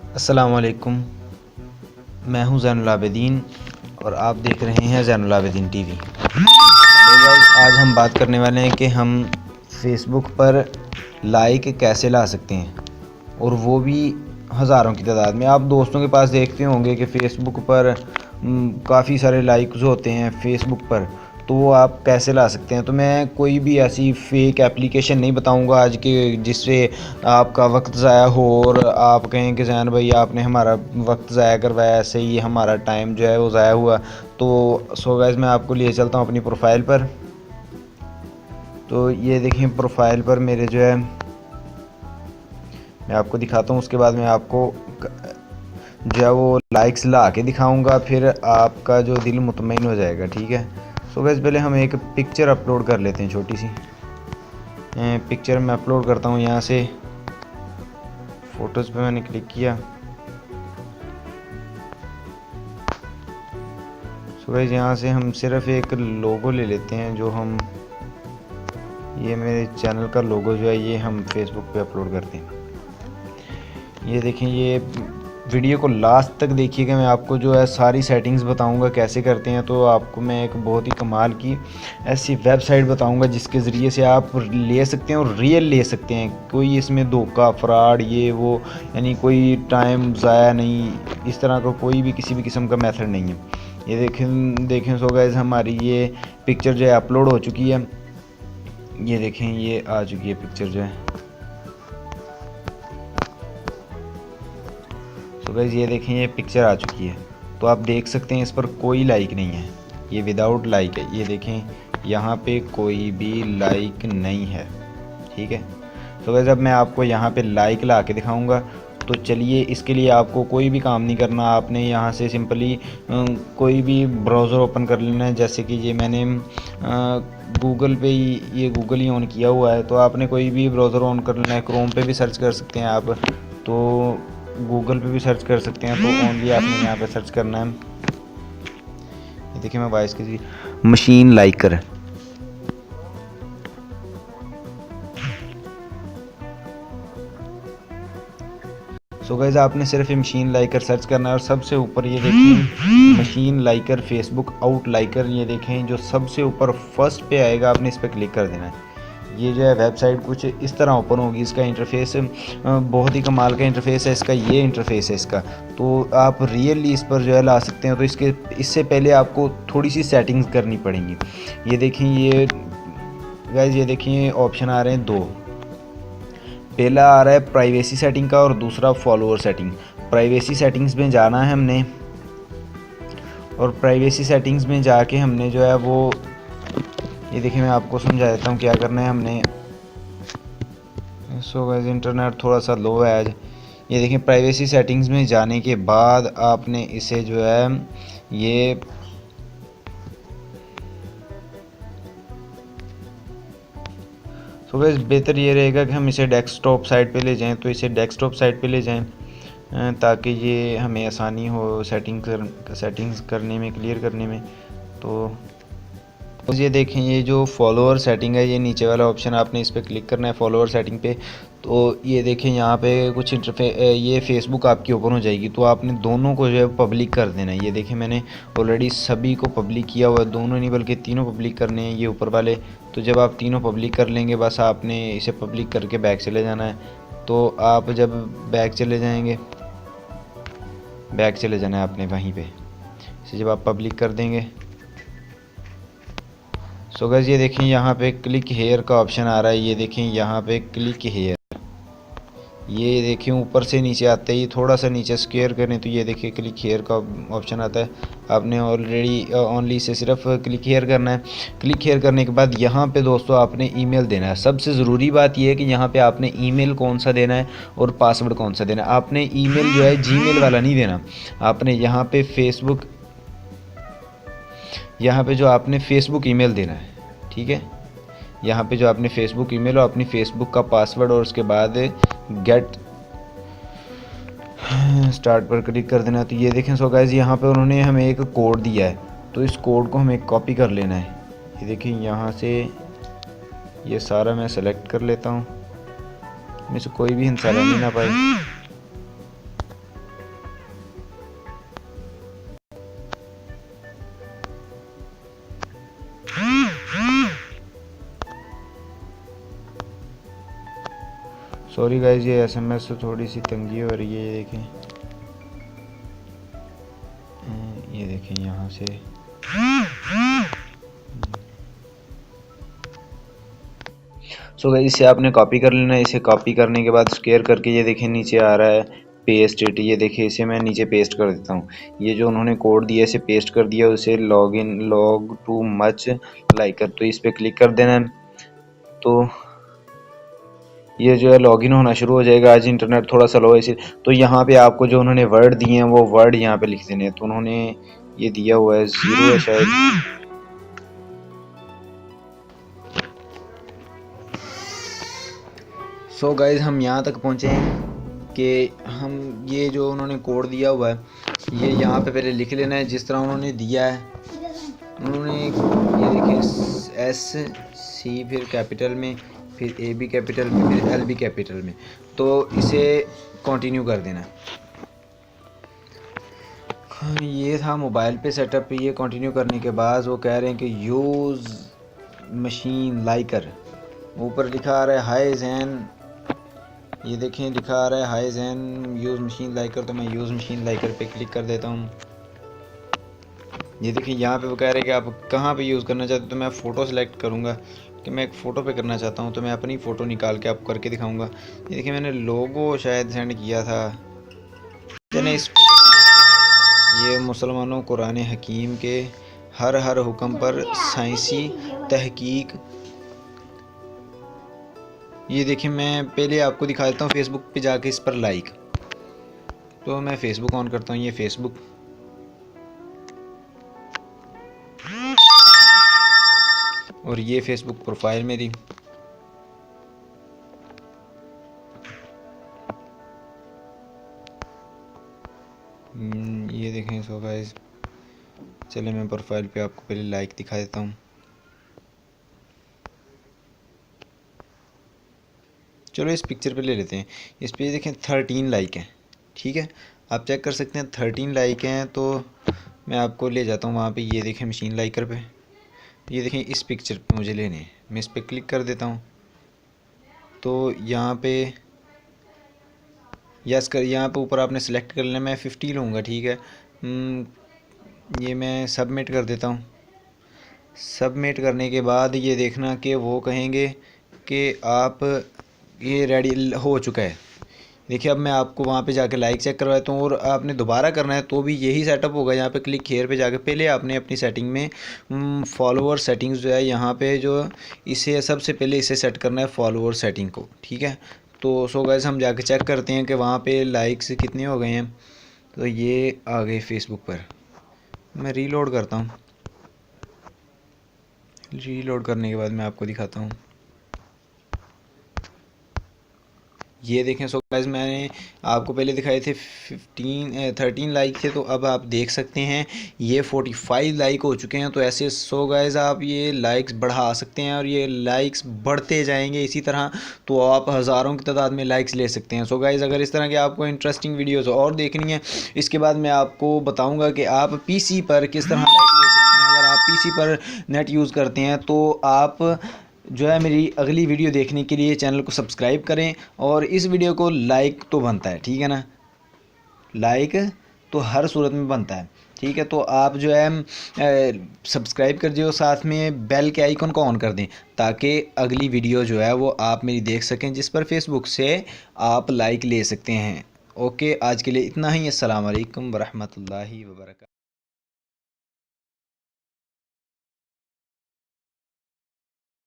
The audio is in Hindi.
अस्सलाम वालेकुम। मैं हूं ज़ैनुल आबिदीन और आप देख रहे हैं ज़ैनुल आबिदीन टीवी। तो गाइस, आज हम बात करने वाले हैं कि हम फेसबुक पर लाइक कैसे ला सकते हैं, और वो भी हज़ारों की तादाद में। आप दोस्तों के पास देखते होंगे कि फ़ेसबुक पर काफ़ी सारे लाइक्स होते हैं फेसबुक पर, तो वो आप कैसे ला सकते हैं। तो मैं कोई भी ऐसी फ़ेक एप्लीकेशन नहीं बताऊंगा आज के जिससे आपका वक्त ज़ाया हो और आप कहें कि जैन भाई आपने हमारा वक्त ज़ाया करवाया, ऐसे ही हमारा टाइम जो है वो ज़ाया हुआ। तो सो गाइस, मैं आपको लिए चलता हूँ अपनी प्रोफाइल पर। तो ये देखें, प्रोफाइल पर मेरे जो है मैं आपको दिखाता हूँ, उसके बाद मैं आपको जो है वो लाइक्स ला के दिखाऊंगा, फिर आपका जो दिल मुतमईन हो जाएगा। ठीक है। सो गाइस, पहले हम एक पिक्चर अपलोड कर लेते हैं, छोटी सी पिक्चर मैं अपलोड करता हूँ। यहाँ से फ़ोटोज़ पे मैंने क्लिक किया। सो गाइस, यहाँ से हम सिर्फ एक लोगो ले लेते हैं, जो हम ये मेरे चैनल का लोगो जो है ये हम फेसबुक पे अपलोड करते हैं। ये देखें, ये वीडियो को लास्ट तक देखिएगा, मैं आपको जो है सारी सेटिंग्स बताऊंगा कैसे करते हैं। तो आपको मैं एक बहुत ही कमाल की ऐसी वेबसाइट बताऊंगा जिसके ज़रिए से आप ले सकते हैं और रियल ले सकते हैं। कोई इसमें धोखा, फ्रॉड, ये वो, यानी कोई टाइम ज़ाया नहीं, इस तरह का कोई भी किसी भी किस्म का मेथड नहीं है। ये देखें सो गाइस, हमारी ये पिक्चर जो है अपलोड हो चुकी है। ये देखें, ये आ चुकी है पिक्चर जो है। तो गाइस, ये देखें, ये पिक्चर आ चुकी है। तो आप देख सकते हैं इस पर कोई लाइक नहीं है, ये विदाउट लाइक है। ये देखें, यहाँ पे कोई भी लाइक नहीं है। ठीक है। तो गाइस, अब मैं आपको यहाँ पे लाइक ला के दिखाऊंगा। तो चलिए, इसके लिए आपको कोई भी काम नहीं करना। आपने यहाँ से सिंपली कोई भी ब्राउज़र ओपन कर लेना है। जैसे कि ये मैंने गूगल पे ही, ये गूगल ही ऑन किया हुआ है। तो आपने कोई भी ब्राउज़र ऑन कर लेना है। क्रोम पे भी सर्च कर सकते हैं आप, तो गूगल पे भी सर्च कर सकते हैं। तो ओनली आपने यहाँ पे सर्च करना है। ये देखिए, मैं वॉइस की मशीन लाइकर। सो गाइस, आपने सिर्फ ये मशीन लाइकर सर्च करना है और सबसे ऊपर ये देखिए machine Likert Facebook out Likert, ये देखें जो सबसे ऊपर फर्स्ट पे आएगा, आपने इस पर क्लिक कर देना है। ये जो है वेबसाइट कुछ इस तरह ओपन होगी। इसका इंटरफेस बहुत ही कमाल का इंटरफेस है इसका। ये इंटरफेस है इसका। तो आप रियली इस पर जो है ला सकते हैं। तो इससे पहले आपको थोड़ी सी सेटिंग्स करनी पड़ेंगी। ये देखें, ये गाइस, ये देखिए ऑप्शन आ रहे हैं दो। पहला आ रहा है प्राइवेसी सेटिंग का और दूसरा फॉलोअर सेटिंग। प्राइवेसी सेटिंग्स में जाना है हमने, और प्राइवेसी सेटिंग्स में जाके हमने जो है वो, ये देखिए मैं आपको समझा देता हूँ क्या करना है हमने। सो गाइस, इंटरनेट थोड़ा सा लो है आज। ये देखिए, प्राइवेसी सेटिंग्स में जाने के बाद आपने इसे जो है ये गाइस, बेहतर ये रहेगा कि हम इसे डेस्कटॉप साइट पे ले जाएं। तो इसे डेस्कटॉप साइट पे ले जाएं ताकि ये हमें आसानी हो सेटिंग्स करने में, क्लियर करने में। तो ये देखें, ये जो फॉलोअर सेटिंग है, ये नीचे वाला ऑप्शन आपने इस पर क्लिक करना है, फॉलोअर सेटिंग पे। तो ये देखें, यहाँ पे कुछ ये फेसबुक आपकी ओपन हो जाएगी। तो आपने दोनों को जो है पब्लिक कर देना है। ये देखें, मैंने ऑलरेडी सभी को पब्लिक किया हुआ है। दोनों नहीं बल्कि तीनों पब्लिक करने हैं, ये ऊपर वाले। तो जब आप तीनों पब्लिक कर लेंगे, बस आपने इसे पब्लिक करके बैक चले जाना है। तो आप जब बैक चले जाएंगे, बैक चले जाना है आपने वहीं पे। इसे जब आप पब्लिक कर देंगे, सो गाइस, ये देखें यहाँ पे क्लिक हेयर का ऑप्शन आ रहा है। ये देखें यहाँ पे क्लिक हेयर, ये देखें ऊपर से नीचे आते ही थोड़ा सा नीचे स्केयर करें तो ये देखिए क्लिक हेयर का ऑप्शन आता है। आपने ऑलरेडी ओनली से सिर्फ क्लिक हेयर करना है। क्लिक हेयर करने के बाद यहाँ पे दोस्तों आपने ईमेल देना है। सबसे ज़रूरी बात यह है कि यहाँ पे आपने ईमेल कौन सा देना है और पासवर्ड कौन सा देना है। आपने ईमेल जो है जीमेल वाला नहीं देना। आपने यहाँ पे फेसबुक, यहाँ पे जो आपने फेसबुक ईमेल देना है। ठीक है। यहाँ पे जो आपने फेसबुक ईमेल और अपनी फेसबुक का पासवर्ड, और उसके बाद गेट स्टार्ट पर क्लिक कर देना। तो ये देखें, सो गाइस, यहाँ पे उन्होंने हमें एक कोड दिया है। तो इस कोड को हमें कॉपी कर लेना है। ये देखें, यहाँ से ये सारा मैं सेलेक्ट कर लेता हूँ, इसमें से कोई भी हिस्सा रहने ना पाए। सॉरी गाइज, ये SMS से थोड़ी सी तंगी हो रही है। ये देखें यहाँ से। सो गाइस, इसे आपने कॉपी कर लेना है। इसे कॉपी करने के बाद स्क्वायर करके ये देखें नीचे आ रहा है पेस्ट इट। ये देखिए, इसे मैं नीचे पेस्ट कर देता हूँ। ये जो उन्होंने कोड दिया इसे पेस्ट कर दिया। उसे लॉग टू मच लाइकर, तो इस पर क्लिक कर देना। तो ये जो है लॉगिन होना शुरू हो जाएगा। आज इंटरनेट थोड़ा स्लो है इसे। तो यहाँ पे आपको जो उन्होंने वर्ड दिए हैं वो वर्ड यहाँ पे लिख देने हैं। तो उन्होंने ये दिया हुआ है 0 है शायद। सो गाइज, हम यहाँ तक पहुँचे हैं कि हम ये जो उन्होंने कोड दिया हुआ है ये यहाँ पे पहले लिख लेना है जिस तरह उन्होंने दिया है। उन्होंने ये देखिए SC फिर कैपिटल में, फिर AB कैपिटल में, फिर LB कैपिटल में। तो इसे कंटिन्यू कर देना। ये था मोबाइल पे सेटअप। ये कंटिन्यू करने के बाद वो कह रहे हैं कि यूज़ मशीन लाइकर। ऊपर लिखा आ रहा है हाई जैन। ये देखें लिखा आ रहा है high Jain use machine Likert. तो मैं यूज़ मशीन लाइकर पे क्लिक कर देता हूँ। ये देखिए यहाँ पे वो कह रहे हैं कि आप कहाँ पे यूज़ करना चाहते हो। तो मैं फ़ोटो सेलेक्ट करूँगा कि मैं एक फ़ोटो पे करना चाहता हूँ। तो मैं अपनी फ़ोटो निकाल के आपको करके दिखाऊँगा। ये देखिए मैंने लोगो शायद सेंड किया था। ये मुसलमानों कुरान हकीम के हर हुक्म पर साइंसी तहकीक। ये देखिए मैं पहले आपको दिखा देता हूँ फेसबुक पे जाके इस पर लाइक। तो मैं फेसबुक ऑन करता हूँ। ये फेसबुक, और ये फेसबुक प्रोफाइल मेरी। ये देखें। सो गाइस, चले मैं प्रोफाइल पे आपको पहले लाइक दिखा देता हूँ। चलो इस पिक्चर पे ले लेते हैं। इस पे देखें 13 लाइक हैं। ठीक है, आप चेक कर सकते हैं 13 लाइक हैं। तो मैं आपको ले जाता हूँ वहाँ पे। ये देखें मशीन लाइकर पे। ये देखें इस पिक्चर पे मुझे लेने हैं। मैं इस पर क्लिक कर देता हूँ। तो यहाँ पे यहाँ पे ऊपर आपने सेलेक्ट कर लेना। मैं 50 लूँगा। ठीक है, ये मैं सबमिट कर देता हूँ। सबमिट करने के बाद ये देखना कि वो कहेंगे कि आप ये रेडी हो चुका है। देखिए अब मैं आपको वहाँ पे जाके लाइक चेक करवाता हूँ। और आपने दोबारा करना है तो भी यही सेटअप होगा। यहाँ पे क्लिक हियर पे जाके पहले आपने अपनी सेटिंग में फॉलोअर सेटिंग्स जो है यहाँ पे जो इसे सबसे पहले इसे सेट करना है फॉलोअर सेटिंग को। ठीक है, तो सो गाइस हम जाके चेक करते हैं कि वहाँ पे लाइक्स कितने हो गए हैं। तो ये आ गए फेसबुक पर। मैं रीलोड करता हूँ। रीलोड करने के बाद मैं आपको दिखाता हूँ। ये देखें। सो गाइस, मैंने आपको पहले दिखाए थे 13 लाइक थे। तो अब आप देख सकते हैं ये 45 लाइक हो चुके हैं। तो ऐसे सो गाइस आप ये लाइक्स बढ़ा सकते हैं और ये लाइक्स बढ़ते जाएंगे इसी तरह। तो आप हज़ारों की तादाद में लाइक्स ले सकते हैं। सो गाइस, अगर इस तरह के आपको इंटरेस्टिंग वीडियोस और देखनी है इसके बाद मैं आपको बताऊँगा कि आप PC पर किस तरह लाइक ले सकते हैं। अगर आप PC पर नेट यूज़ करते हैं तो आप जो है मेरी अगली वीडियो देखने के लिए चैनल को सब्सक्राइब करें। और इस वीडियो को लाइक तो बनता है, ठीक है ना। लाइक तो हर सूरत में बनता है। ठीक है, तो आप जो है सब्सक्राइब कर दियो, साथ में बेल के आइकन को ऑन कर दें ताकि अगली वीडियो जो है वो आप मेरी देख सकें जिस पर फेसबुक से आप लाइक ले सकते हैं। ओके, आज के लिए इतना ही। अस्सलाम वालेकुम वरहमतुल्लाहि वबरकातुहू।